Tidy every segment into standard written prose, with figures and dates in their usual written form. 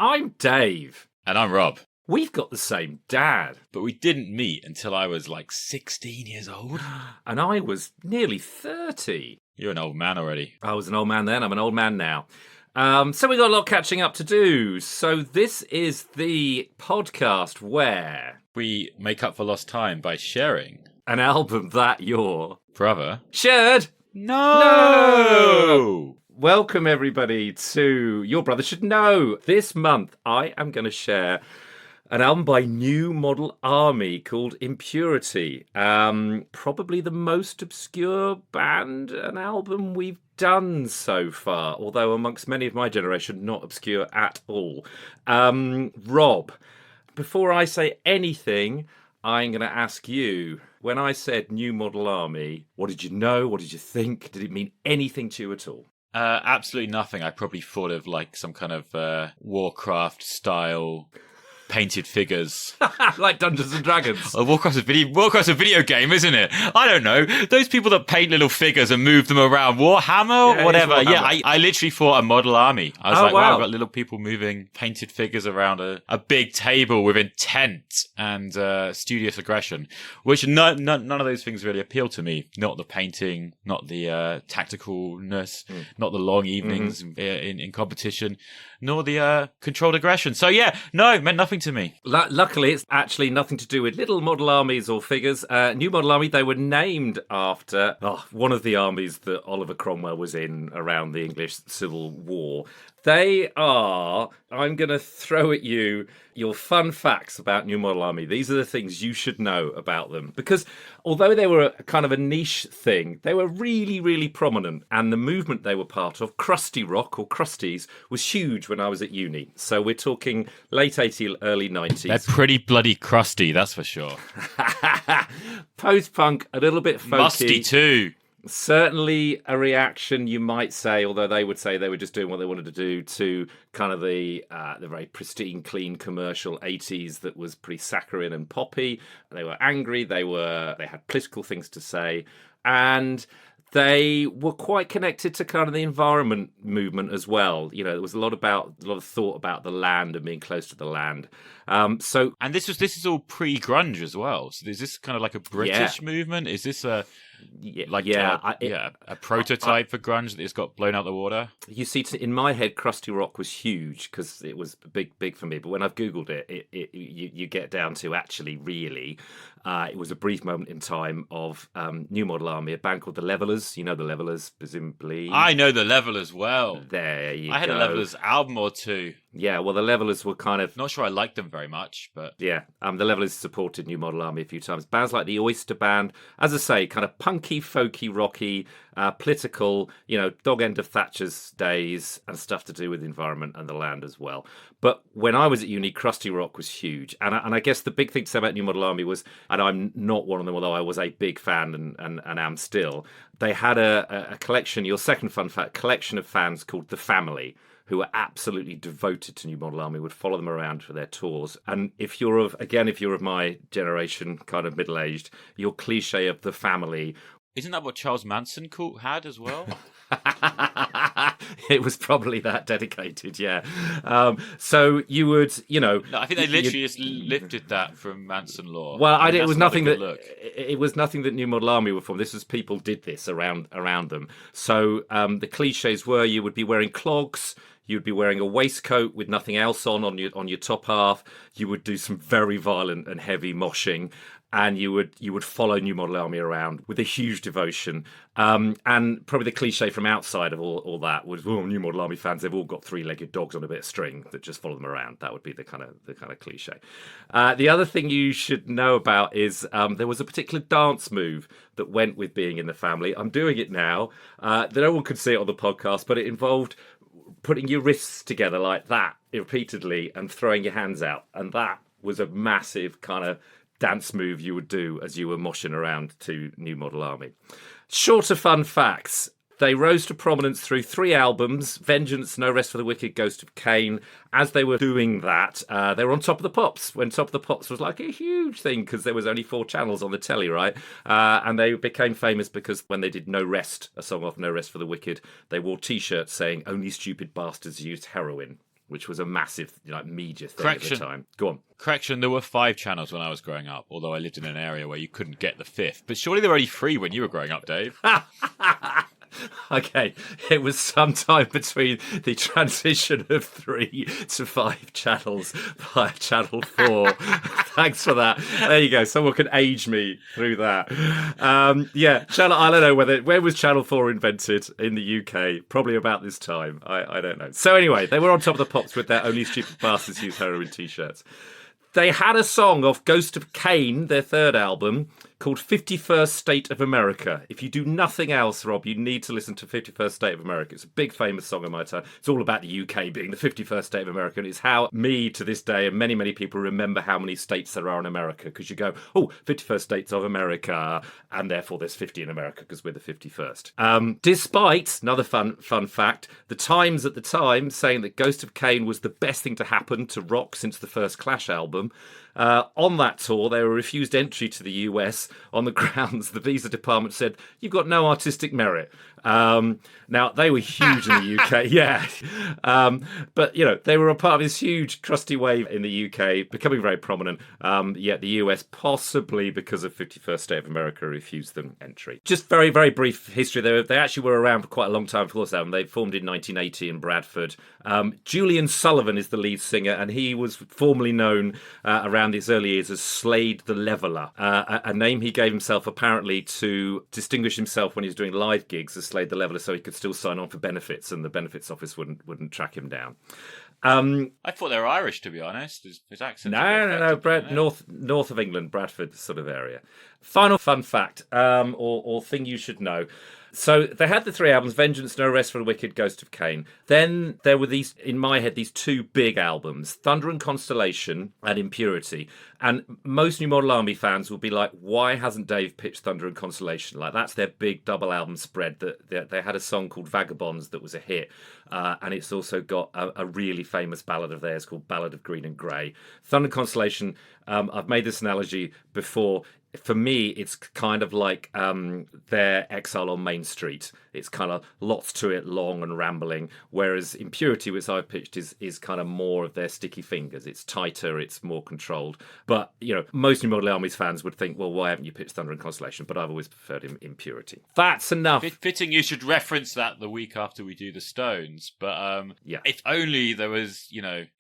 I'm Dave. And I'm Rob. We've got the same dad. But we didn't meet until I was like 16 years old. And I was nearly 30. You're an old man already. I was an old man then, I'm an old man now. So we got a lot catching up to do. So this is the podcast where we make up for lost time by sharing an album that your brother should know. Welcome everybody to Your Brother Should Know. This month I am going to share an album by New Model Army called Impurity. Probably the most obscure band, an album we've done so far, although amongst many of my generation, not obscure at all. Rob, before I say anything, I'm going to ask you, when I said New Model Army, what did you know? What did you think? Did it mean anything to you at all? Absolutely nothing. I probably thought of like some kind of Warcraft style painted figures. Like Dungeons and Dragons. Warcraft's a video game, isn't it? I don't know. Those people that paint little figures and move them around. Warhammer? Yeah, whatever. Warhammer. Yeah, I literally thought a model army. I was wow, I've got little people moving painted figures around a big table with intent and studious aggression, which none of those things really appeal to me. Not the painting, not the tacticalness, not the long evenings in competition, nor the controlled aggression. So yeah, no, it meant nothing to me. Luckily, it's actually nothing to do with little model armies or figures. New Model Army, they were named after one of the armies that Oliver Cromwell was in around the English Civil War. They are, I'm going to throw at you your fun facts about New Model Army. These are the things you should know about them. Because although they were a kind of a niche thing, they were really, really prominent. And the movement they were part of, crusty rock or crusties, was huge when I was at uni. So we're talking late 80s, early 90s. They're pretty bloody crusty, that's for sure. Post-punk, a little bit folky. Musty too. Certainly a reaction, you might say, although they would say they were just doing what they wanted to do, to kind of the very pristine, clean commercial 80s that was pretty saccharine and poppy. They were angry, they had political things to say, and they were quite connected to kind of the environment movement as well. You know, there was a lot of thought about the land and being close to the land. And this is all pre-grunge as well. So is this kind of like a British movement? Is this a prototype for grunge that has got blown out the water? You see, in my head, crusty rock was huge because it was big for me. But when I've Googled it, you get down to actually really, it was a brief moment in time of New Model Army, a band called the Levelers. You know the Levelers, presumably. I know the Levelers well. There you go. I had a Levelers album or two. Yeah, well, the Levelers were kind of... Not sure I liked them very much, but... Yeah, the Levelers supported New Model Army a few times. Bands like the Oyster Band, as I say, kind of punky, folky, rocky, political, dog end of Thatcher's days and stuff to do with the environment and the land as well. But when I was at uni, crusty rock was huge. And I guess the big thing to say about New Model Army was, and I'm not one of them, although I was a big fan and am still, they had a collection, your second fun fact, collection of fans called The Family, who were absolutely devoted to New Model Army, would follow them around for their tours. And if you're of my generation, kind of middle-aged, your cliche of The Family... Isn't that what Charles Manson had as well? It was probably that dedicated, yeah. So you would, No, I think they literally just lifted that from Manson law. Well, it was nothing that New Model Army were from. This was people did this around them. So the cliches were you would be wearing clogs. You'd be wearing a waistcoat with nothing else on your top half. You would do some very violent and heavy moshing, and you would follow New Model Army around with a huge devotion. And probably the cliche from outside of all that was, New Model Army fans, they've all got three-legged dogs on a bit of string that just follow them around. That would be the kind of cliche. The other thing you should know about is there was a particular dance move that went with being in the family. I'm doing it now. No one could see it on the podcast, but it involved putting your wrists together like that repeatedly and throwing your hands out. And that was a massive kind of dance move you would do as you were moshing around to New Model Army. Shorter fun facts. They rose to prominence through 3 albums, Vengeance, No Rest for the Wicked, Ghost of Cain. As they were doing that, they were on Top of the Pops, when Top of the Pops was like a huge thing because there was only 4 channels on the telly, right? And they became famous because when they did No Rest, a song off No Rest for the Wicked, they wore T-shirts saying, "Only stupid bastards used heroin." which was a massive media thing Correction. at the time. Go on. Correction, there were 5 channels when I was growing up, although I lived in an area where you couldn't get the 5th. But surely there were only 3 when you were growing up, Dave. Okay, it was sometime between the transition of 3 to 5 channels via Channel 4. Thanks for that. There you go. Someone can age me through that. Channel. I don't know where was Channel 4 invented in the UK? Probably about this time. I don't know. So anyway, they were on top of the pops with their Only Stupid Bastards Use Heroin t-shirts. They had a song off Ghost of Cain, their 3rd album, called 51st State of America. If you do nothing else, Rob, you need to listen to 51st State of America. It's a big famous song of my time. It's all about the UK being the 51st State of America. And it's how me, to this day, and many, many people remember how many states there are in America. Because you go, 51st States of America, and therefore there's 50 in America because we're the 51st. Despite, another fun fact, the Times at the time saying that Ghost of Cain was the best thing to happen to rock since the first Clash album. On that tour, they were refused entry to the US on the grounds the visa department said, you've got no artistic merit. Now, they were huge in the UK, yeah. But, they were a part of this huge crusty wave in the UK, becoming very prominent. Yet the US, possibly because of 51st State of America, refused them entry. Just very, very brief history. They actually were around for quite a long time before this album. They formed in 1980 in Bradford. Julian Sullivan is the lead singer, and he was formerly known around his early years as Slade the Leveller, a name he gave himself apparently to distinguish himself when he was doing live gigs as Slade the Leveller, so he could still sign on for benefits, and the benefits office wouldn't track him down. I thought they were Irish, to be honest. His accent. No. North of England, Bradford sort of area. Final fun fact, or thing you should know. So they had the 3 albums, Vengeance, No Rest for the Wicked, Ghost of Cain. Then there were these, in my head, these 2 big albums, Thunder and Constellation and Impurity. And most New Model Army fans will be like, why hasn't Dave pitched Thunder and Constellation? Like, that's their big double album spread. That they had a song called Vagabonds that was a hit. And it's also got a really famous ballad of theirs called Ballad of Green and Grey. Thunder and Constellation, I've made this analogy before. For me, it's kind of like their Exile on Main Street. It's kind of lots to it, long and rambling. Whereas Impurity, which I've pitched, is kind of more of their Sticky Fingers. It's tighter, it's more controlled. But, most New Model Army's fans would think, well, why haven't you pitched Thunder and Constellation? But I've always preferred Impurity. That's enough. Fitting you should reference that the week after we do the Stones. But if only there was,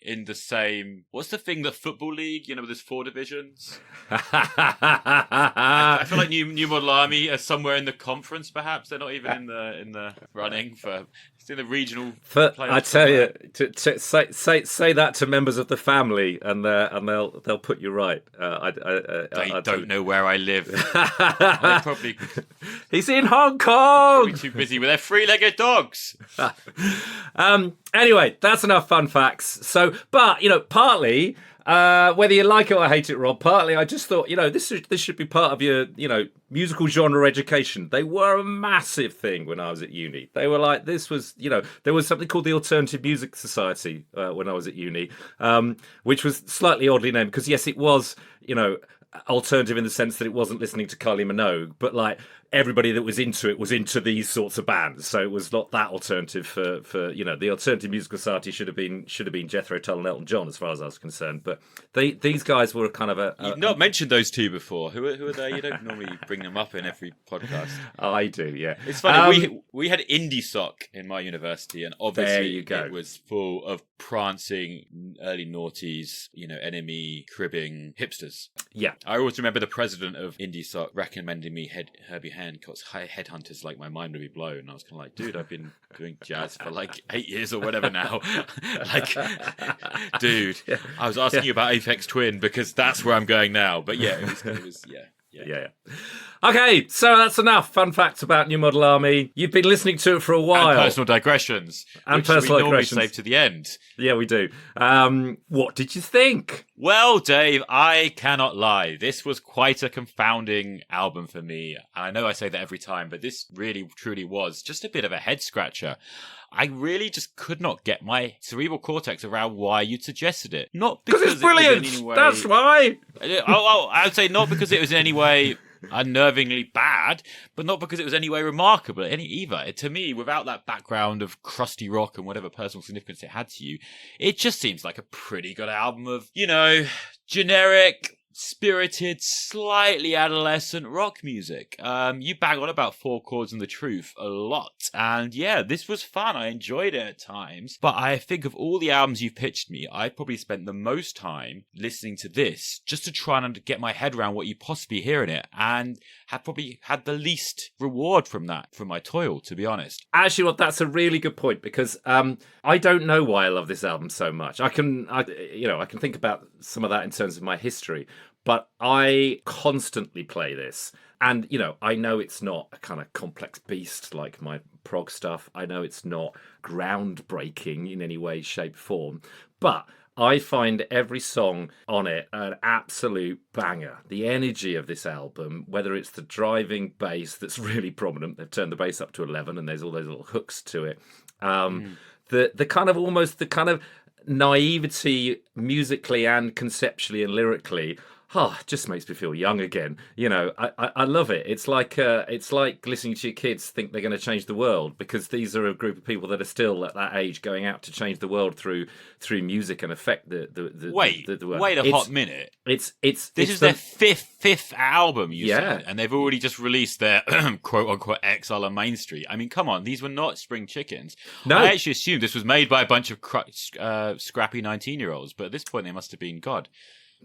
in the same... What's the thing, the Football League? There's 4 divisions? I feel like New Model Army are somewhere in the conference, perhaps. They're not even in the running for... It's in the regional... I tell you, say that to members of the family, and they'll put you right. They don't know where I live. They probably... He's in Hong Kong! Probably too busy with their 3-legged dogs. Anyway, that's enough fun facts. So, but, partly... whether you like it or hate it, Rob, partly I just thought, this should be part of your, musical genre education. They were a massive thing when I was at uni. They were like, this was, there was something called the Alternative Music Society when I was at uni, which was slightly oddly named because, yes, it was, alternative in the sense that it wasn't listening to Kylie Minogue, but like everybody that was into these sorts of bands. So it was not that alternative for the Alternative Musical Society should have been Jethro Tull and Elton John as far as I was concerned. But these guys were kind of You've not mentioned those 2 before. Who are they? You don't normally bring them up in every podcast. I do, yeah. It's funny. We had Indie Sock in my university, and obviously it was full of prancing early noughties, enemy cribbing hipsters. Yeah. I always remember the president of Indie Sock recommending me Herbie Hancock's Headhunters, like my mind would be blown. And I was kind of like, dude, I've been doing jazz for like 8 years or whatever now. Dude, I was asking you about Aphex Twin because that's where I'm going now. But yeah, it was. Okay, so that's enough fun facts about New Model Army. You've been listening to it for a while. And personal digressions. Which we normally save to the end. Yeah, we do. What did you think? Well, Dave, I cannot lie. This was quite a confounding album for me. I know I say that every time, but this really, truly was just a bit of a head-scratcher. I really just could not get my cerebral cortex around why you'd suggested it. Not because it's brilliant. That's why. I would say not because it was in any way unnervingly bad, but not because it was any way remarkable either. To me, without that background of crusty rock and whatever personal significance it had to you, it just seems like a pretty good album of, generic, spirited, slightly adolescent rock music. You bang on about Four Chords and the Truth a lot. And yeah, this was fun. I enjoyed it at times. But I think of all the albums you've pitched me, I probably spent the most time listening to this just to try and get my head around what you possibly hear in it. And have probably had the least reward from my toil, to be honest. Actually, that's a really good point, because I don't know why I love this album so much. I can think about some of that in terms of my history, but I constantly play this. And, I know it's not a kind of complex beast like my prog stuff. I know it's not groundbreaking in any way, shape, form, but I find every song on it an absolute banger. The energy of this album, whether it's the driving bass that's really prominent, they've turned the bass up to 11 and there's all those little hooks to it. The kind of naivety musically and conceptually and lyrically, it just makes me feel young again. I love it. It's like listening to your kids think they're going to change the world, because these are a group of people that are still at that age going out to change the world through music and affect the world. Wait a hot minute. This is their fifth album, you said, and they've already just released their quote unquote Exile on Main Street. I mean, come on, these were not spring chickens. No, I actually assumed this was made by a bunch of scrappy 19-year-olds, but at this point they must have been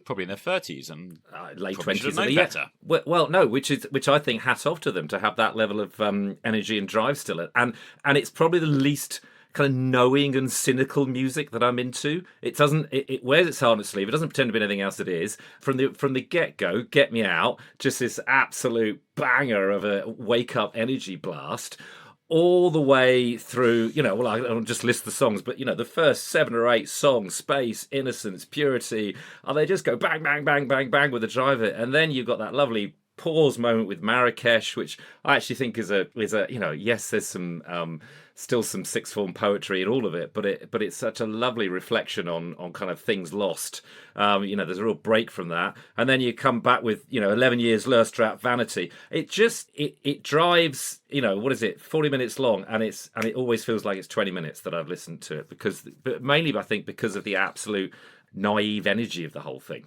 probably in their 30s and late 20s. Better. Well, no, which I think hat off to them to have that level of energy and drive still. And it's probably the least kind of knowing and cynical music that I'm into. It wears its heart on its sleeve. It doesn't pretend to be anything else it is. From the get-go, Get Me Out, just this absolute banger of a wake-up energy blast, all the way through, I don't just list the songs, but, the first 7 or 8 songs, Space, Innocence, Purity, they just go bang, bang, bang, bang, bang with the driver. And then you've got that lovely pause moment with Marrakesh, which I actually think is a yes, there's some still some sixth form poetry in all of it, but it's such a lovely reflection on kind of things lost. There's a real break from that, and then you come back with 11 years Lurstrap Vanity. It just it drives. What is it? 40 minutes long, and it always feels like it's 20 minutes that I've listened to it, but mainly I think because of the absolute naive energy of the whole thing.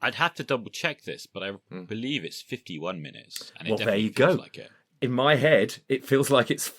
I'd have to double check this, but I believe it's 51 minutes. And there you go. Like it. In my head, it feels like it's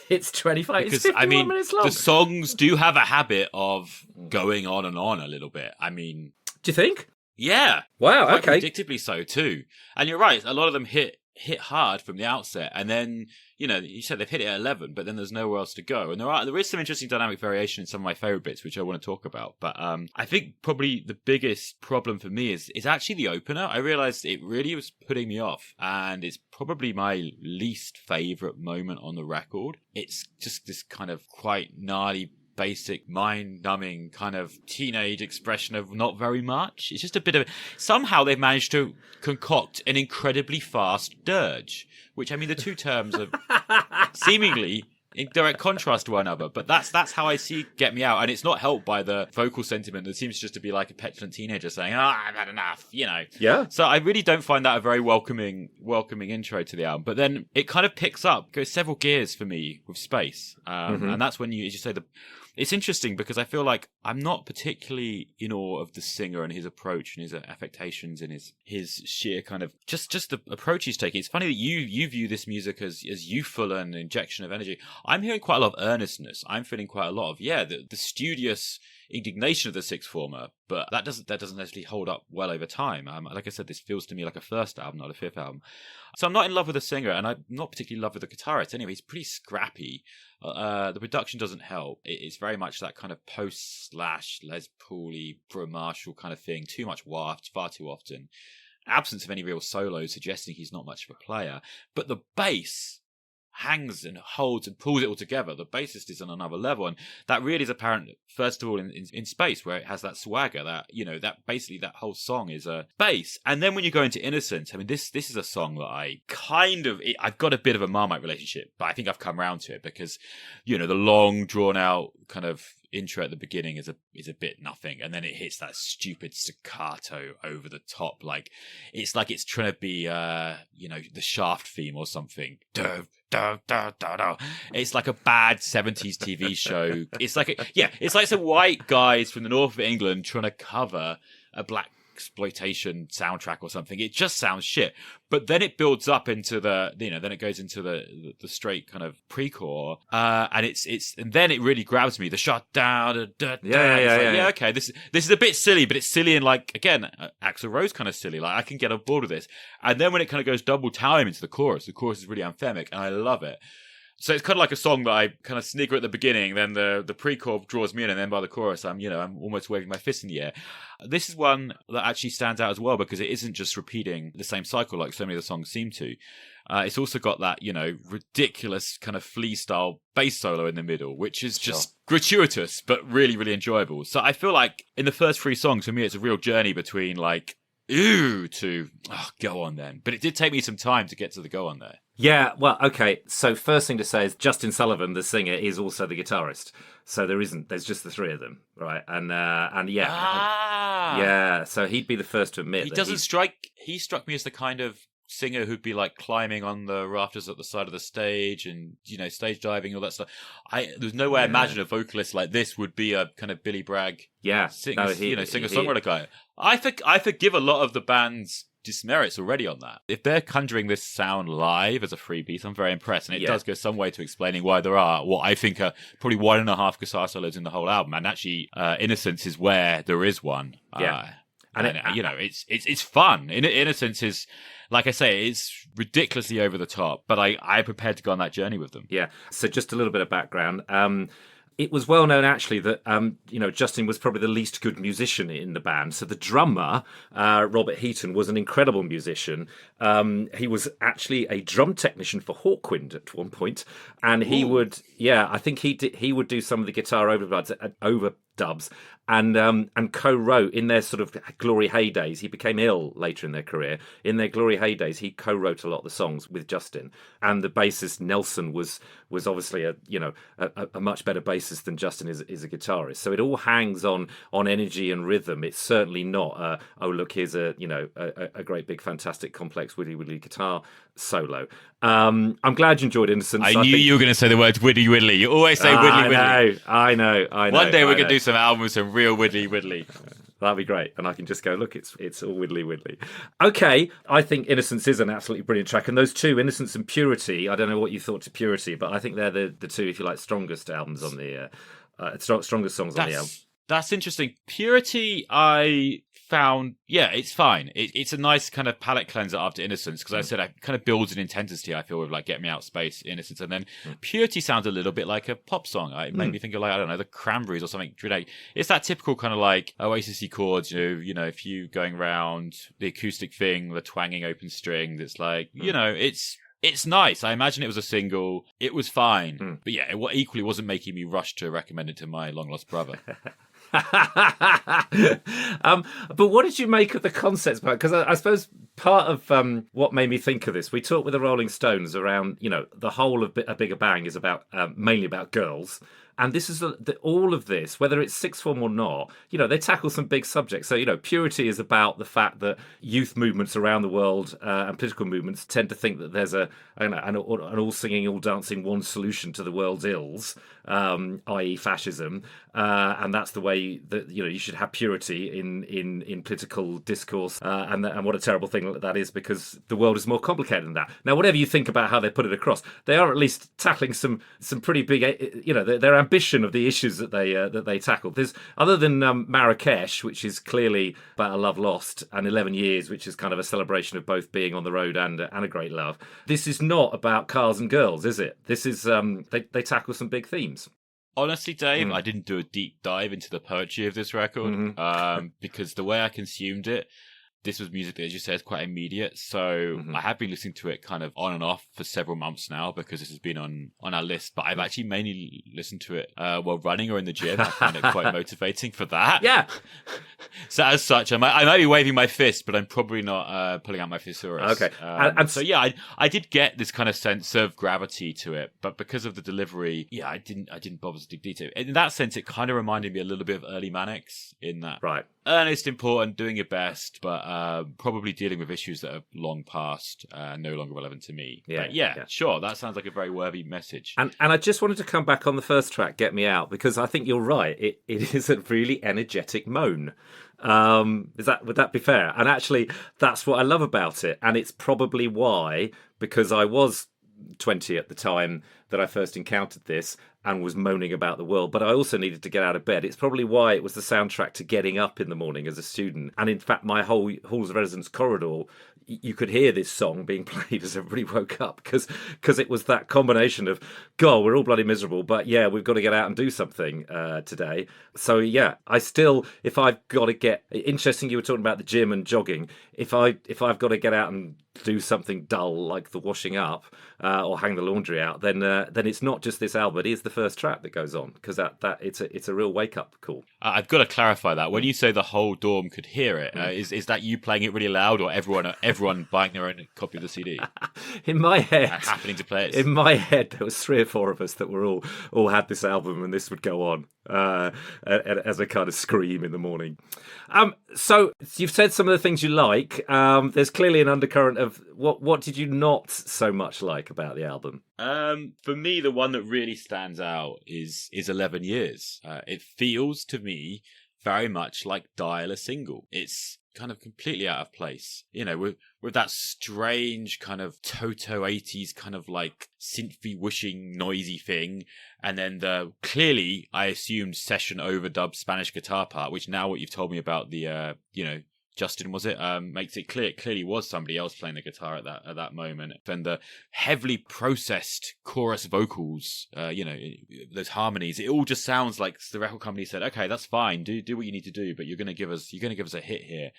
it's 25. Because, it's 51 minutes long. The songs do have a habit of going on and on a little bit. I mean, do you think? Yeah. Wow. Okay. Predictably so too. And you're right. A lot of them hit hard from the outset, and then you said they've hit it at 11, but then there's nowhere else to go. And there is some interesting dynamic variation in some of my favorite bits, which I want to talk about. But I think probably the biggest problem for me is actually the opener. I realized it really was putting me off, and it's probably my least favorite moment on the record. It's just this kind of quite gnarly, basic, mind-numbing kind of teenage expression of not very much. It's just a bit of... Somehow they've managed to concoct an incredibly fast dirge, which, I mean, the two terms are seemingly in direct contrast to one another, but that's how I see Get Me Out, and it's not helped by the vocal sentiment that seems just to be like a petulant teenager saying, I've had enough, Yeah. So I really don't find that a very welcoming intro to the album, but then it kind of picks up, goes several gears for me with Space, and that's when you, as you say, it's interesting because I feel like I'm not particularly in awe of the singer and his approach and his affectations and his sheer kind of just the approach he's taking. It's funny that you view this music as youthful and injection of energy. I'm hearing quite a lot of earnestness. I'm feeling quite a lot of the studious indignation of the sixth former, but that doesn't necessarily hold up well over time. Like I said, this feels to me like a first album, not a fifth album. So I'm not in love with the singer, and I'm not particularly in love with the guitarist. Anyway, he's pretty scrappy. The production doesn't help. It's very much that kind of post/Les Paul-y, Bro Marshall kind of thing. Too much waft, far too often. Absence of any real solos, suggesting he's not much of a player. But the bass hangs and holds and pulls it all together. The bassist is on another level, and that really is apparent first of all in Space, where it has that swagger, that that basically that whole song is a bass. And then when you go into Innocence, I mean this is a song that I've got a bit of a Marmite relationship, but I think I've come round to it because the long drawn out kind of intro at the beginning is a bit nothing, and then it hits that stupid staccato over the top, like it's trying to be the Shaft theme or something. It's like a bad 70s TV show. It's like some white guys from the north of England trying to cover a black exploitation soundtrack or something. It just sounds shit. But then it builds up into then it goes into the straight kind of pre-core, and and then it really grabs me. The shut down, yeah. Okay, this is a bit silly, but it's silly in like, again, Axl Rose kind of silly. Like I can get on board with this. And then when it kind of goes double time into the chorus is really anthemic, and I love it. So it's kind of like a song that I kind of snigger at the beginning, then the pre-chorus draws me in, and then by the chorus, I'm almost waving my fist in the air. This is one that actually stands out as well because it isn't just repeating the same cycle like so many of the songs seem to. It's also got that, ridiculous kind of Flea-style bass solo in the middle, which is just gratuitous, but really, really enjoyable. So I feel like in the first 3 songs, for me, it's a real journey between like, ooh, to, go on then. But it did take me some time to get to the go on there. Yeah, well, okay. So first thing to say is Justin Sullivan, the singer, is also the guitarist. So there's just the 3 of them, right? And yeah. Yeah, so he'd be the first to admit he struck me as the kind of singer who'd be like climbing on the rafters at the side of the stage and, stage diving, all that stuff. There's no way I imagine a vocalist like this would be a kind of Billy Bragg singer-songwriter guy. I forgive a lot of the band's dismerits already on that. If they're conjuring this sound live as a freebie, I'm very impressed, and it does go some way to explaining why there are what I think are probably 1.5 guitar solos in the whole album, and actually Innocence is where there is one. It's fun. Innocence is, like I say, it's ridiculously over the top, but I'm prepared to go on that journey with them. Yeah. So just a little bit of background. It was well known, actually, that Justin was probably the least good musician in the band. So the drummer, Robert Heaton, was an incredible musician. He was actually a drum technician for Hawkwind at one point, and he would, I think he would do some of the guitar overdubs and co-wrote in their sort of glory heydays. He became ill later in their career. In their glory heydays, he co-wrote a lot of the songs with Justin, and the bassist Nelson was obviously a much better bassist than Justin is a guitarist. So it all hangs on energy and rhythm. It's certainly not here's a great big fantastic complex widdly guitar solo. I'm glad you enjoyed Innocence. I knew you were going to say the word widdly widdly. You always say widdly widdly. I know. One day we're going to do some albums with some real widdly widdly. That'd be great. And I can just go, look, it's all widdly widdly. Okay, I think Innocence is an absolutely brilliant track. And those 2, Innocence and Purity, I don't know what you thought to Purity, but I think they're the 2, if you like, strongest albums on the strongest songs on the album. That's interesting. Purity, I found, it's fine. It's a nice kind of palate cleanser after Innocence, because I said it kind of builds an intensity, I feel, with like Get Me Out Space, Innocence, and then Purity sounds a little bit like a pop song. It made me think of, like, I don't know, the Cranberries or something. It's that typical kind of like Oasis-y chords, if you going around the acoustic thing, the twanging open string, that's like, it's nice. I imagine it was a single. It was fine. But yeah, it equally wasn't making me rush to recommend it to my long-lost brother. But what did you make of the concepts? Because I suppose part of what made me think of this, we talked with the Rolling Stones around, the whole of A Bigger Bang is about mainly about girls. And this is all of this, whether it's sixth form or not, they tackle some big subjects. So, Purity is about the fact that youth movements around the world and political movements tend to think that there's an all singing, all dancing one solution to the world's ills, i.e. fascism. And that's the way that, you should have purity in political discourse. And what a terrible thing that is, because the world is more complicated than that. Now, whatever you think about how they put it across, they are at least tackling some pretty big, their ambition of the issues that they tackled. There's, other than Marrakesh, which is clearly about a love lost, and 11 Years, which is kind of a celebration of both being on the road and a great love. This is not about cars and girls, is it? This is they tackle some big themes. Honestly, Dave, I didn't do a deep dive into the poetry of this record because the way I consumed it, this was music that, as you said, is quite immediate. So I have been listening to it kind of on and off for several months now, because this has been on our list. But I've actually mainly listened to it while running or in the gym. I find it quite motivating for that. Yeah. So as such, I might be waving my fist, but I'm probably not pulling out my thesaurus. Okay. So yeah, I did get this kind of sense of gravity to it, but because of the delivery, yeah, I didn't bother to dig deep. In that sense, it kind of reminded me a little bit of early Manics in that. Right. Earnest, important, doing your best, but probably dealing with issues that have long passed, no longer relevant to me. Yeah, but yeah, sure, that sounds like a very worthy message. And I just wanted to come back on the first track, Get Me Out, because I think you're right. It is a really energetic moan. Would that be fair? And actually, that's what I love about it, and it's probably why, because I was 20 at the time that I first encountered this and was moaning about the world, but I also needed to get out of bed. It's probably why it was the soundtrack to getting up in the morning as a student. And in fact, my whole halls of residence corridor, you could hear this song being played as everybody woke up because it was that combination of, God, we're all bloody miserable, but yeah, we've got to get out and do something today. So yeah, I still, if I've got to get, interesting you were talking about the gym and jogging, if I've got to get out and do something dull like the washing up or hang the laundry out, then it's not just this album, it is the first track that goes on, because that it's a real wake up call. I've got to clarify that when you say the whole dorm could hear it, is that you playing it really loud, or everyone buying their own copy of the CD? In my head, happening to play it. In my head, there was 3 or 4 of us that were all had this album, and this would go on as a kind of scream in the morning. So you've said some of the things you like. There's clearly an undercurrent of what did you not so much like about the album? For me, the one that really stands out is 11 Years. It feels to me very much like Dial a Single. It's kind of completely out of place, with that strange kind of Toto 80s kind of like synthy whooshing noisy thing, and then the clearly I assumed session overdub Spanish guitar part, which now what you've told me about the Justin, was it? Makes it clear it clearly was somebody else playing the guitar at that moment. And the heavily processed chorus vocals, those harmonies, it all just sounds like the record company said, "Okay, that's fine. Do what you need to do, but you're gonna give us a hit here."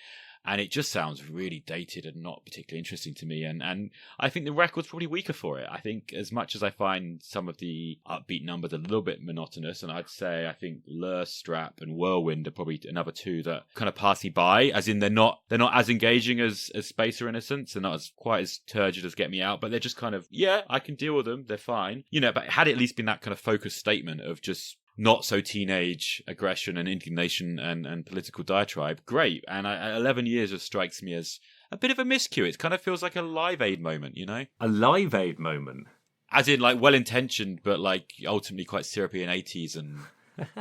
And it just sounds really dated and not particularly interesting to me. And I think the record's probably weaker for it. I think as much as I find some of the upbeat numbers a little bit monotonous, and I'd say I think Lure, Strap and Whirlwind are probably another 2 that kind of pass me by, as in they're not as engaging as Space or Innocence. They're not as quite as turgid as Get Me Out, but they're just kind of, yeah, I can deal with them. They're fine. But had it at least been that kind of focused statement of just not so teenage aggression and indignation and political diatribe, great. And 11 Years just strikes me as a bit of a miscue. It kind of feels like a Live Aid moment, A Live Aid moment? As in, like, well-intentioned, but, like, ultimately quite syrupy and 80s and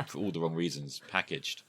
for all the wrong reasons, packaged.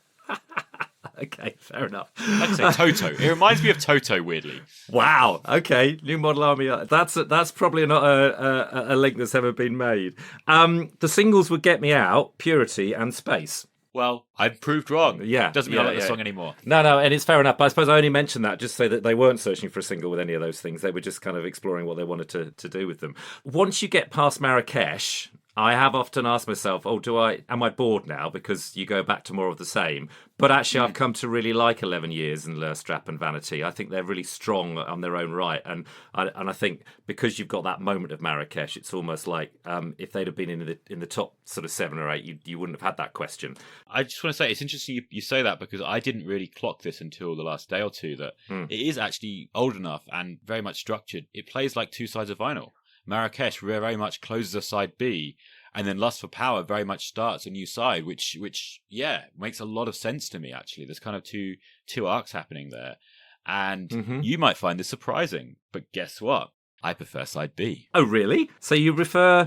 Okay, fair enough. I'd say Toto. It reminds me of Toto, weirdly. Wow. Okay, New Model Army. That's probably not a link that's ever been made. The singles would Get Me Out, Purity, and Space. Well, I proved wrong. Yeah. Doesn't mean I like the song anymore. No, and it's fair enough. But I suppose I only mentioned that just so that they weren't searching for a single with any of those things. They were just kind of exploring what they wanted to do with them. Once you get past Marrakesh, I have often asked myself, am I bored now because you go back to more of the same? But actually, I've come to really like 11 Years and Lure, Strap and Vanity. I think they're really strong on their own right. And I think because you've got that moment of Marrakesh, it's almost like if they'd have been in the top sort of 7 or 8, you wouldn't have had that question. I just want to say, it's interesting you say that, because I didn't really clock this until the last day or two, that it is actually old enough and very much structured. It plays like 2 sides of vinyl. Marrakesh very much closes a side B, and then Lust for Power very much starts a new side, which makes a lot of sense to me, actually. There's kind of two arcs happening there. And you might find this surprising, but guess what? I prefer side B. Oh, really? So you refer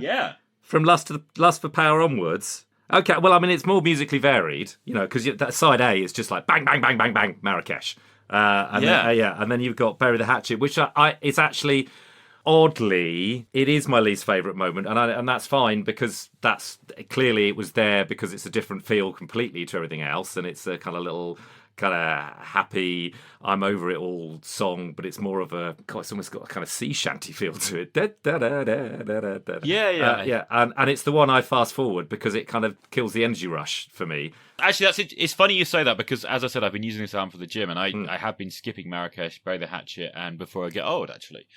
from Lust for Power onwards? Okay, well, I mean, it's more musically varied, because that side A is just like bang, bang, bang, bang, bang, Marrakesh. And then you've got Bury the Hatchet, which it's actually... Oddly, it is my least favourite moment, and that's fine, because that's clearly it was there because it's a different feel completely to everything else, and it's a kind of little kind of happy, I'm over it all song, but it's more of it's almost got a kind of sea shanty feel to it. Yeah. And it's the one I fast forward because it kind of kills the energy rush for me. Actually, it's funny you say that, because as I said, I've been using this album for the gym, and I have been skipping Marrakesh, Bury the Hatchet, and Before I Get Old, actually.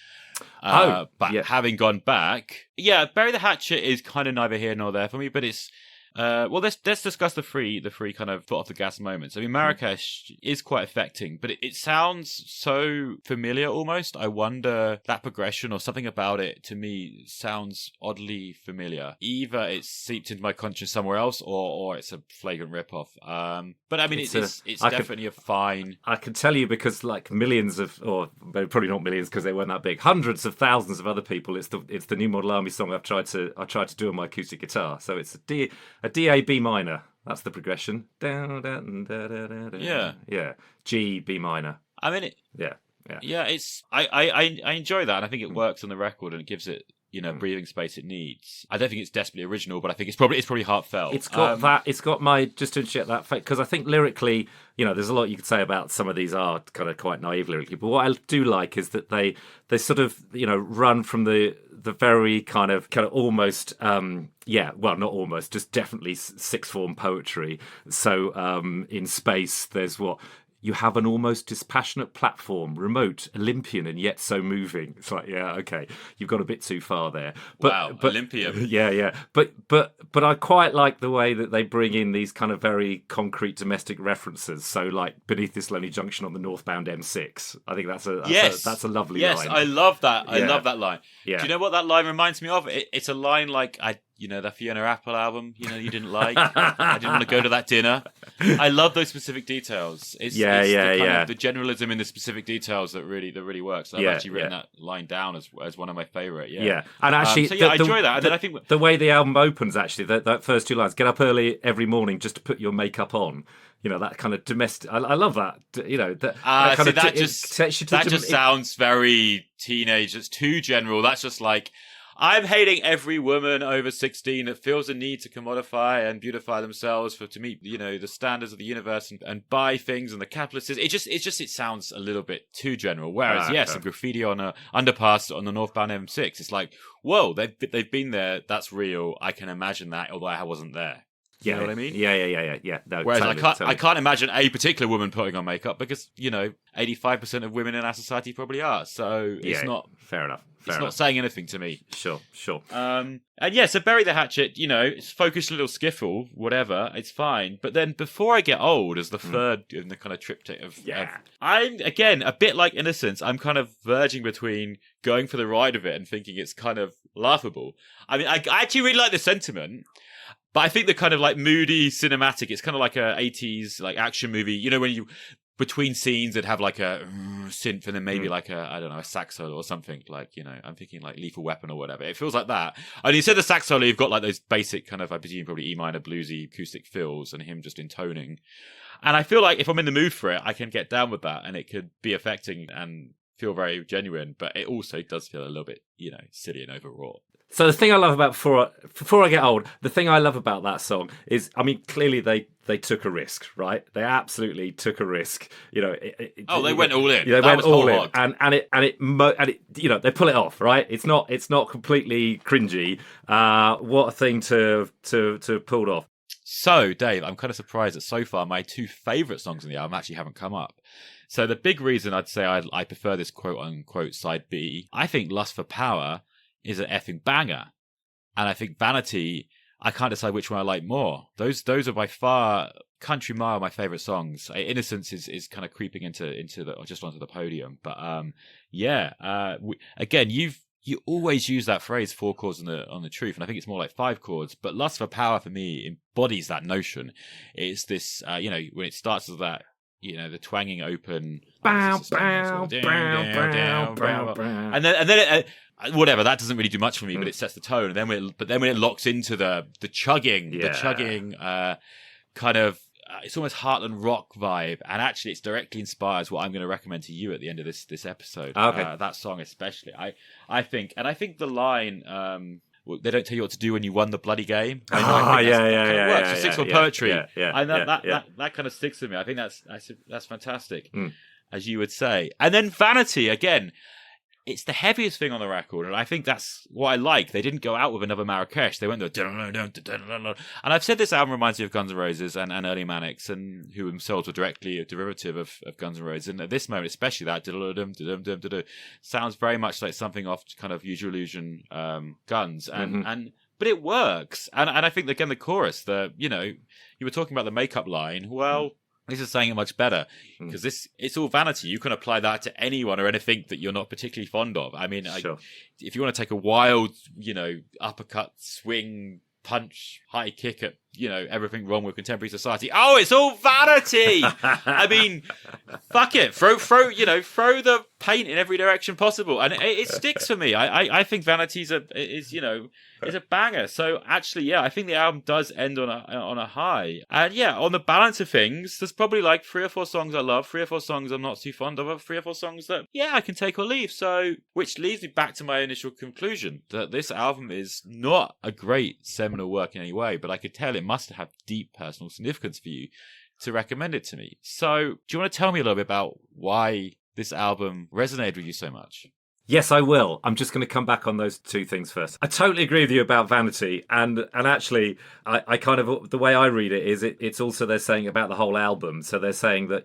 Having gone back, Bury the Hatchet is kind of neither here nor there for me, but it's Well, let's discuss the three kind of foot off the gas moments. I mean, Marrakesh is quite affecting, but it sounds so familiar almost. I wonder, that progression or something about it to me sounds oddly familiar. Either it's seeped into my conscience somewhere else, or it's a flagrant ripoff. But I mean, it's definitely a fine. I can tell you because like millions of, or probably not millions because they weren't that big, hundreds of thousands of other people. It's the New Model Army song I tried to do on my acoustic guitar. So it's a D A B minor. That's the progression. Yeah. G B minor. I mean, it's I enjoy that, and I think it works on the record, and it gives it breathing space it needs. I don't think it's desperately original, but I think it's probably heartfelt. It's got that. It's got my, just to inject that fact, because I think lyrically, there's a lot you could say about some of these are kind of quite naive lyrically. But what I do like is that they sort of run from the very kind of almost not almost, just definitely sixth form poetry. So in space, there's what. You have an almost dispassionate platform, remote, Olympian, and yet so moving. It's like, yeah, okay, you've got a bit too far there. But Olympian. Yeah. But I quite like the way that they bring in these kind of very concrete domestic references. So, like Beneath This Lonely Junction on the northbound M6. I think that's a lovely line. Yes, I love that. I love that line. Yeah. Do you know what that line reminds me of? It's a line like the Fiona Apple album, you didn't like. I didn't want to go to that dinner. I love those specific details. It's the generalism in the specific details that really works. I've actually written that line down as one of my favourite. Yeah. And actually, I enjoy that. And then I think the way the album opens, actually, that first two lines: "Get up early every morning just to put your makeup on." That kind of domestic. I love that. That just sounds very teenage. It's too general. That's just like, I'm hating every woman over 16 that feels a need to commodify and beautify themselves to meet, the standards of the universe and buy things and the capitalist system. It sounds a little bit too general. Whereas, a graffiti on a underpass on the northbound M6, it's like, whoa, they've been there. That's real. I can imagine that, although I wasn't there. You know what I mean? Yeah. No, whereas totally. I can't imagine a particular woman putting on makeup because 85% of women in our society probably are. So it's not fair enough. It's not saying anything to me. Sure. And so Bury the Hatchet, it's focused a little skiffle, whatever, it's fine. But then Before I Get Old is the third in the kind of triptych of... I'm, again, a bit like Innocence. I'm kind of verging between going for the ride of it and thinking it's kind of laughable. I mean, I actually really like the sentiment. But I think the kind of like moody cinematic, it's kind of like a 80s like action movie. When you, between scenes, it'd have like a synth and then maybe like a sax solo or something. Like, I'm thinking like Lethal Weapon or whatever. It feels like that. And instead of the sax solo, you've got like those basic kind of, I presume, probably E minor bluesy acoustic fills and him just intoning. And I feel like if I'm in the mood for it, I can get down with that and it could be affecting and feel very genuine. But it also does feel a little bit, silly and overwrought. So the thing I love about Before I Get Old, the thing I love about that song is, I mean, clearly they took a risk, right? They absolutely took a risk. They went all in. They went all in, and they pull it off, right? It's not completely cringy. What a thing to pull off. So, Dave, I'm kind of surprised that so far my two favourite songs in the album actually haven't come up. So the big reason I'd say I prefer this quote unquote side B, I think Lust for Power is an effing banger. And I think Vanity, I can't decide which one I like more. Those are by far, country mile, my favourite songs. Innocence is kind of creeping into onto the podium. But again, you always use that phrase 4 chords on the truth, and I think it's more like 5 chords. But Lust for Power for me embodies that notion. It's this, when it starts with that, the twanging open, and then whatever, that doesn't really do much for me, but it sets the tone. And then when it locks into the chugging, kind of, it's almost Heartland rock vibe, and actually it's directly inspires what I'm going to recommend to you at the end of this episode. Okay. That song especially, I think the line, they don't tell you what to do when you won the bloody game. It's 6 for poetry. And that kind of sticks with me. I think that's fantastic, as you would say. And then Vanity, again, it's the heaviest thing on the record, and I think that's what I like. They didn't go out with another Marrakesh. They went there, and I've said this album reminds me of Guns N' Roses and early Manics, and who themselves were directly a derivative of Guns N' Roses. And at this moment, especially that sounds very much like something off kind of Use Your Illusion, Guns, and but it works. And I think, again, the chorus, you were talking about the makeup line. Well, this is saying it much better, because it's all vanity. You can apply that to anyone or anything that you're not particularly fond of. I mean, Sure. If you want to take a wild, uppercut, swing, punch, high kick at, everything wrong with contemporary society. Oh, it's all vanity. I mean, fuck it. Throw the paint in every direction possible. And it sticks for me. I think vanity is a banger. So actually, yeah, I think the album does end on a high. And yeah, on the balance of things, there's probably like 3 or 4 songs I love, 3 or 4 songs I'm not too fond of, 3 or 4 songs that, yeah, I can take or leave. So, which leads me back to my initial conclusion that this album is not a great seminal work in any way, but I could tell it must have deep personal significance for you to recommend it to me. So, do you want to tell me a little bit about why this album resonated with you so much? Yes, I will. I'm just going to come back on those 2 things first. I totally agree with you about vanity, and actually, I kind of, the way I read it is it's also they're saying about the whole album. So they're saying that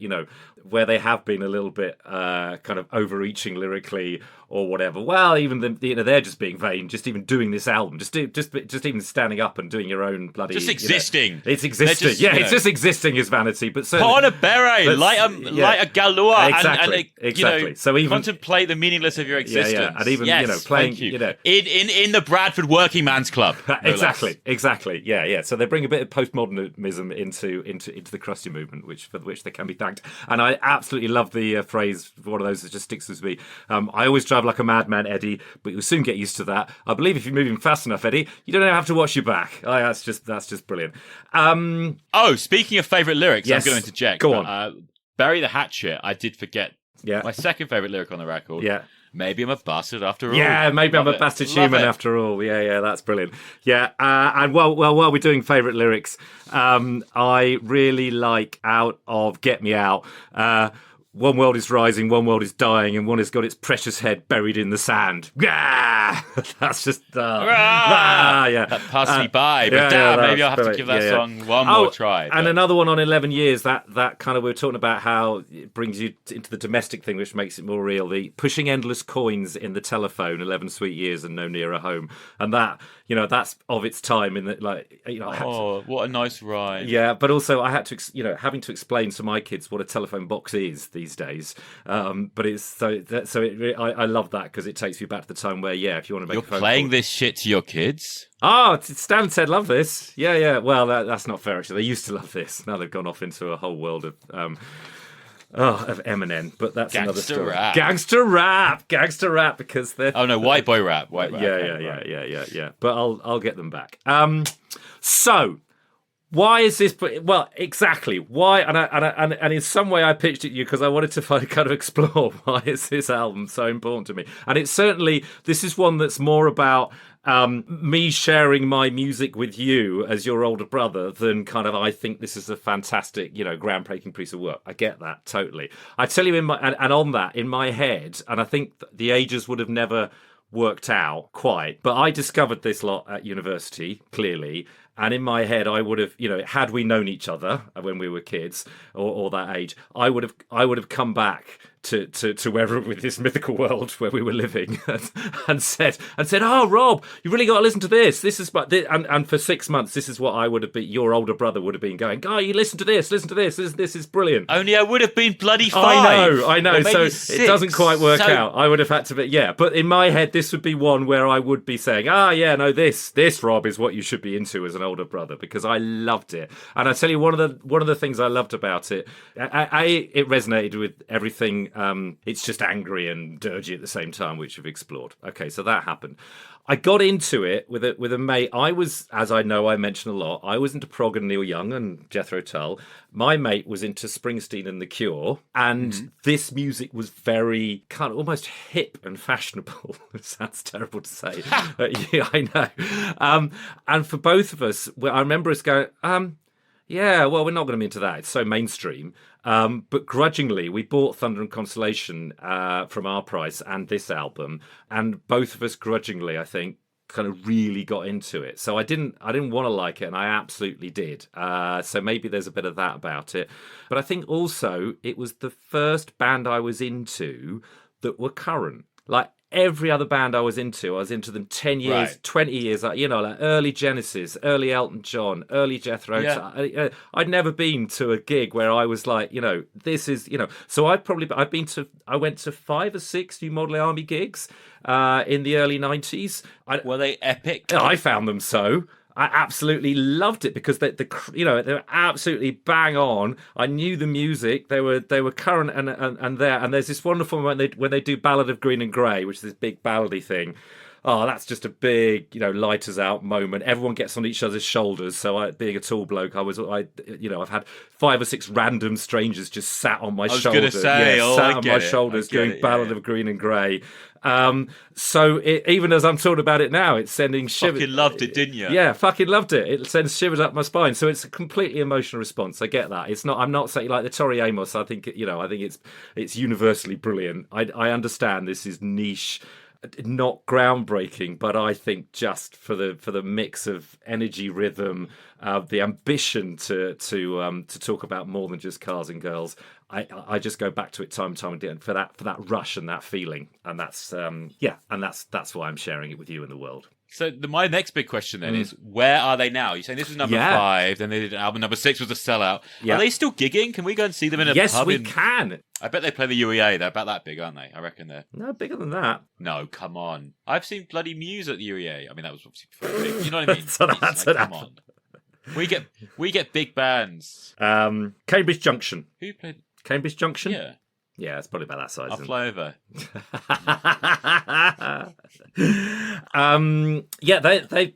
where they have been a little bit kind of overreaching lyrically or whatever. Well, even they're just being vain. Just even doing this album, just even standing up and doing your own bloody. Just existing. It's existing. It's just existing is vanity. But put on a beret, light a galore, exactly. And so even contemplate the meaningless of your existence. Yeah, and even playing in the Bradford Working Man's Club. No exactly. Yeah. So they bring a bit of postmodernism into the crusty movement, for which they can be thanked. And I absolutely love the phrase, one of those that just sticks with me. I always drive like a madman, Eddie, but you'll soon get used to that. I believe if you're moving fast enough, Eddie, you don't have to watch your back. That's just brilliant. Speaking of favourite lyrics, yes, I'm going to interject. Go on. Bury the hatchet. I did forget. Yeah. My second favourite lyric on the record. Yeah. Maybe I'm a bastard after all. Yeah, maybe I'm a bastard human after all. Yeah, that's brilliant. Yeah, and while we're doing favourite lyrics, I really like out of Get Me Out. One world is rising, one world is dying, and one has got its precious head buried in the sand. Yeah, that's just yeah. That passed me by, but maybe I'll have to give that song one more try. And another one on 11 Years. That kind of, we were talking about how it brings you into the domestic thing, which makes it more real. The pushing endless coins in the telephone, 11 sweet years and no nearer home, and that that's of its time. In that, what a nice rhyme. Yeah, but also I had to having to explain to my kids what a telephone box is these days. But it's I love that because it takes you back to the time where if you want to make you're a phone playing call. This shit to your kids. Stan and Ted love this. Yeah. Well, that's not fair actually. They used to love this. Now they've gone off into a whole world of Eminem, but that's another story. Gangster rap, because they're white boy rap. Yeah. But I'll get them back. So. Why is this? Well, exactly. Why? And in some way, I pitched it to you because I wanted to kind of explore why is this album so important to me. And it's certainly, this is one that's more about me sharing my music with you as your older brother than kind of, I think this is a fantastic, groundbreaking piece of work. I get that totally. I tell you, on that, in my head, and I think the ages would have never worked out quite, but I discovered this lot at university, clearly. And in my head, I would have, had we known each other when we were kids or that age, I would have come back to wherever, with this mythical world where we were living, and said, "Oh, Rob, you really got to listen to this. This is and for 6 months, this is what I would have been. Your older brother would have been going, "Guy, you listen to this. This is brilliant." Only I would have been bloody 5. I know. So it doesn't quite work out. I would have had to be, but in my head, this would be one where I would be saying, this Rob is what you should be into as an older brother, because I loved it. And I tell you, one of the things I loved about it, it resonated with everything. It's just angry and dirgy at the same time, which we've explored. Okay, so that happened. I got into it with a mate. I was, as I know I mention a lot, I was into prog and Neil Young and Jethro Tull. My mate was into Springsteen and The Cure, and this music was very kind of almost hip and fashionable. It sounds terrible to say. Yeah, I know. And for both of us, I remember us going, well, we're not going to be into that. It's so mainstream. But grudgingly, we bought Thunder and Constellation from our price and this album, and both of us grudgingly, I think, kind of really got into it. So I didn't want to like it, and I absolutely did. So maybe there's a bit of that about it. But I think also it was the first band I was into that were current. Like, every other band I was into them 10 years, 20 years, like early Genesis, early Elton John, early Jethro. Yeah. I'd never been to a gig where I was like, this is, so I went to 5 or 6 New Model Army gigs in the early 90s. Were they epic? I found them so. I absolutely loved it because they were absolutely bang on. I knew the music; they were current and there. And there's this wonderful moment when they do "Ballad of Green and Grey," which is this big ballady thing. Oh, that's just a big, lighters out moment. Everyone gets on each other's shoulders. So, being a tall bloke, I've had 5 or 6 random strangers just sat on my shoulders. I was going to say, sat on my shoulders doing "Ballad of Green and Grey." So even as I'm talking about it now, it's sending shivers. Fucking loved it, didn't you? Yeah, fucking loved it. It sends shivers up my spine. So it's a completely emotional response. I get that. It's not. I'm not saying like the Tori Amos. I think it's universally brilliant. I understand this is niche, not groundbreaking, but I think just for the mix of energy, rhythm, the ambition to talk about more than just cars and girls, I just go back to it time and time again for that rush and that feeling, and that's why I'm sharing it with you in the world. So my next big question then is, where are they now? You're saying this was number 5, then they did an album. Number 6 was a sellout. Yeah. Are they still gigging? Can we go and see them in a pub? Yes, we can. I bet they play the UEA. They're about that big, aren't they? I reckon they're... No, bigger than that. No, come on. I've seen bloody Muse at the UEA. I mean, that was obviously before big. You know what I mean? Come on. We get big bands. Cambridge Junction. Who played? Cambridge Junction? Yeah. Yeah, it's probably about that size. I'll fly over.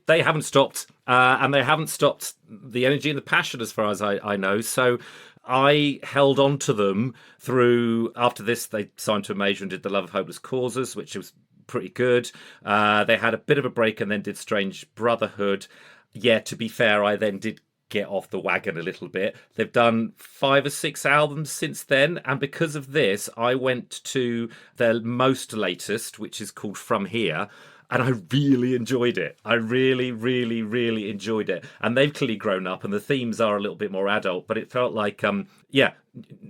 They haven't stopped, and they haven't stopped the energy and the passion as far as I know. So I held on to them through. After this, they signed to a major and did the Love of Hopeless Causes, which was pretty good. They had a bit of a break and then did Strange Brotherhood. Yeah, to be fair, I then did get off the wagon a little bit. They've done 5 or 6 albums since then, and because of this I went to their most latest, which is called From Here, and I really enjoyed it. I really, really, really enjoyed it. And they've clearly grown up, and the themes are a little bit more adult, but it felt like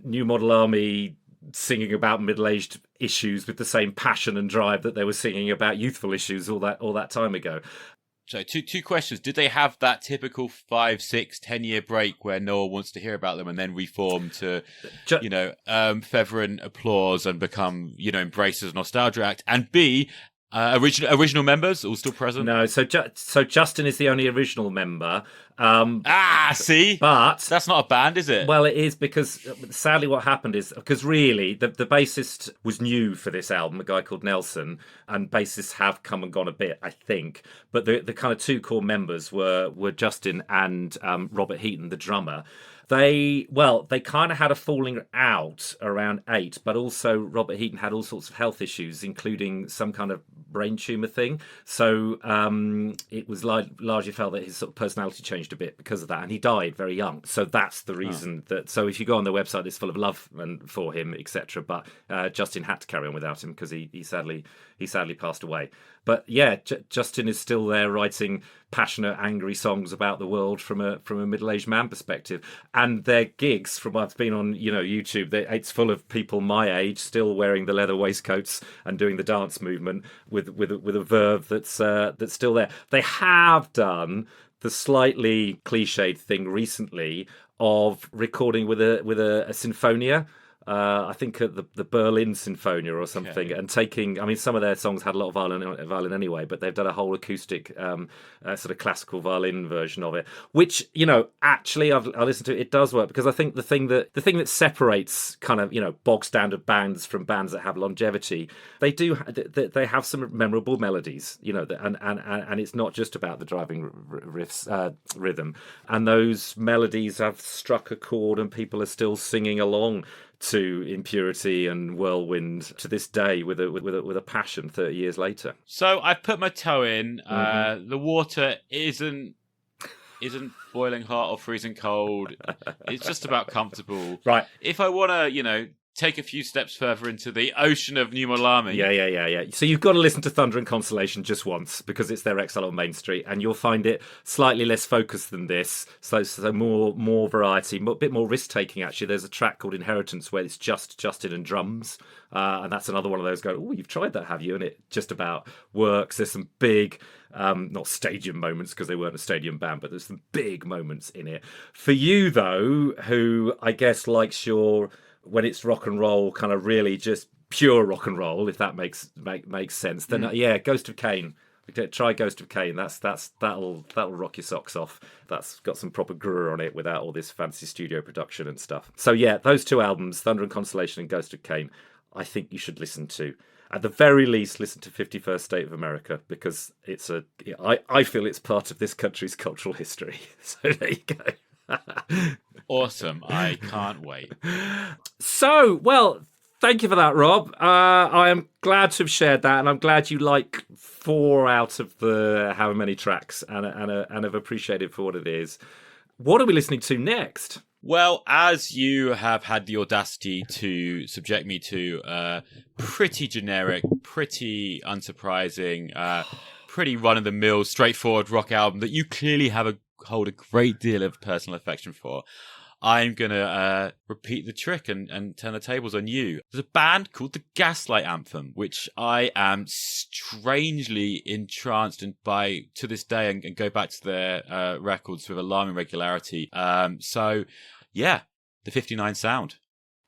New Model Army singing about middle-aged issues with the same passion and drive that they were singing about youthful issues all that time ago. So two questions. Did they have that typical 5, 6, 10-year break where no one wants to hear about them and then reform to, fervent applause and become, embrace as Nostalgia Act? And B, original members all still present? No, so Justin is the only original member. See? But that's not a band, is it? Well, it is, because sadly what happened is, because really the bassist was new for this album, a guy called Nelson, and bassists have come and gone a bit, I think. But the kind of 2 core members were Justin and Robert Heaton, the drummer. They kind of had a falling out around 8, but also Robert Heaton had all sorts of health issues, including some kind of brain tumour thing. So it was largely felt that his sort of personality changed a bit because of that, and he died very young. So that's the reason that. So if you go on their website, it's full of love for him, etc. But Justin had to carry on without him because he sadly passed away. But yeah, Justin is still there writing passionate, angry songs about the world from a middle-aged man perspective. And their gigs, from what I've been on, YouTube, it's full of people my age still wearing the leather waistcoats and doing the dance movement with a verve that's still there. They have done the slightly cliched thing recently of recording with a sinfonia. I think at the Berlin Sinfonia or something, and taking. I mean, some of their songs had a lot of violin anyway, but they've done a whole acoustic, sort of classical violin version of it, which actually I listened to. It does work, because I think the thing that separates kind of bog standard bands from bands that have longevity, they have some memorable melodies, and it's not just about the driving riffs, rhythm, and those melodies have struck a chord, and people are still singing along to Impurity and Whirlwind to this day with a passion 30 years later. So I've put my toe in. The water isn't boiling hot or freezing cold. It's just about comfortable. Right. If I want to, take a few steps further into the ocean of New Model Army. Yeah. So you've got to listen to Thunder and Constellation just once because it's their Exile on Main Street, and you'll find it slightly less focused than this. So more variety, a bit more risk taking. Actually, there's a track called Inheritance where it's just Justin and drums, and that's another one of those. Oh, you've tried that, have you? And it just about works. There's some big. Not stadium moments because they weren't a stadium band, but there's some big moments in it. For you, though, who I guess likes when it's rock and roll, kind of really just pure rock and roll, if that makes sense, then Ghost of Cain. Try Ghost of Cain. That'll rock your socks off. That's got some proper grr on it without all this fancy studio production and stuff. So yeah, those two albums, Thunder and Constellation and Ghost of Cain, I think you should listen to. At the very least, listen to 51st State of America because I feel it's part of this country's cultural history. So there you go. Awesome. I can't wait. So, well, thank you for that, Rob. I am glad to have shared that, and I'm glad you like 4 out of the however many tracks and have appreciated it for what it is. What are we listening to next? Well, as you have had the audacity to subject me to pretty generic, pretty unsurprising, pretty run-of-the-mill, straightforward rock album that you clearly hold a great deal of personal affection for, I'm going to repeat the trick and turn the tables on you. There's a band called the Gaslight Anthem, which I am strangely entranced by to this day and go back to their records with alarming regularity. So, yeah, the 59 sound.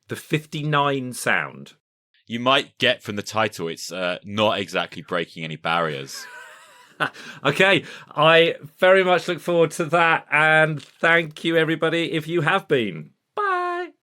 The 59 sound. You might get from the title, it's not exactly breaking any barriers. Okay, I very much look forward to that, and thank you, everybody, if you have been.